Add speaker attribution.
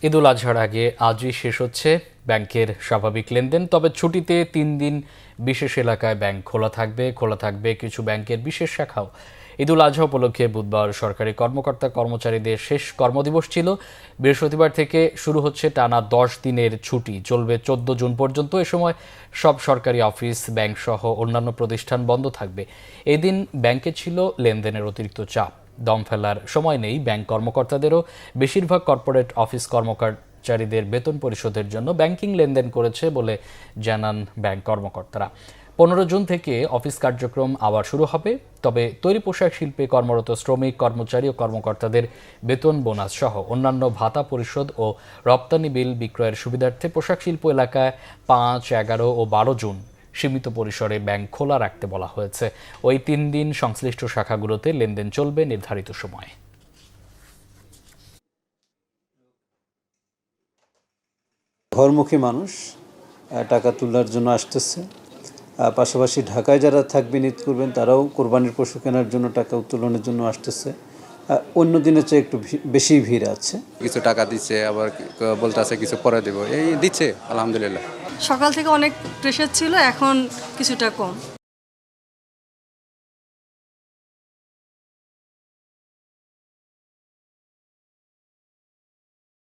Speaker 1: ঈদুল আজহার আগে আজই শেষ হচ্ছে ব্যাংকের স্বাভাবিক লেনদেন। তবে ছুটিতে 3 দিন বিশেষ এলাকায় ব্যাংক খোলা থাকবে কিছু ব্যাংকের বিশেষ শাখাও। ঈদুল আজহা উপলক্ষে বুধবার সরকারি কর্মকর্তা কর্মচারীদের শেষ কর্মদিবস ছিল। বৃহস্পতিবার থেকে শুরু হচ্ছে টানা 10 দিনের ছুটি, চলবে 14 জুন পর্যন্ত। এ সময় সব সরকারি অফিস, ব্যাংক সহ অন্যান্য প্রতিষ্ঠান বন্ধ থাকবে। এদিন ব্যাংকে ছিল লেনদেনের অতিরিক্ত চাপ। দম ফেলার সময় নেই ব্যাংক কর্মকর্তাদেরও। বেশিরভাগ কর্পোরেট অফিস কর্মচারীদের বেতন পরিশোধের জন্য ব্যাংকিং লেনদেন করেছে বলে জানান ব্যাংক কর্মকর্তারা। 15 জুন থেকে অফিস কার্যক্রম আবার শুরু হবে। তবে তৈরি পোশাক শিল্পে কর্মরত শ্রমিক, কর্মচারী ও কর্মকর্তাদের বেতন, বোনাস সহ অন্যান্য ভাতা পরিশোধ ও রপ্তানি বিল বিক্রয়ের সুবিধার্থে পোশাক শিল্প এলাকায় 5, 11 ও 12 জুন সীমিত পরিসরে ব্যাংক খোলা রাখতে বলা হয়েছে। ওই 3 দিন সংশ্লিষ্ট শাখাগুলোতে লেনদেন চলবে নির্ধারিত সময়ে।
Speaker 2: ঘরমুখী মানুষ টাকা তোলার জন্য আসতেছে। পাশাপাশি ঢাকায় যারা থাকবেন, ঈদ করবেন, তারাও কোরবানির পশু কেনার জন্য টাকা উত্তোলনের জন্য আসতেছে। অন্য দিনের চেয়ে একটু বেশি ভিড় আছে।
Speaker 3: কিছু টাকা দিচ্ছে, আবার বলতে আছে কিছু পরে দেবো, এই দিচ্ছে আলহামদুলিল্লাহ।
Speaker 4: সকাল থেকে অনেক প্রেশার ছিল, এখন কিছুটা কম।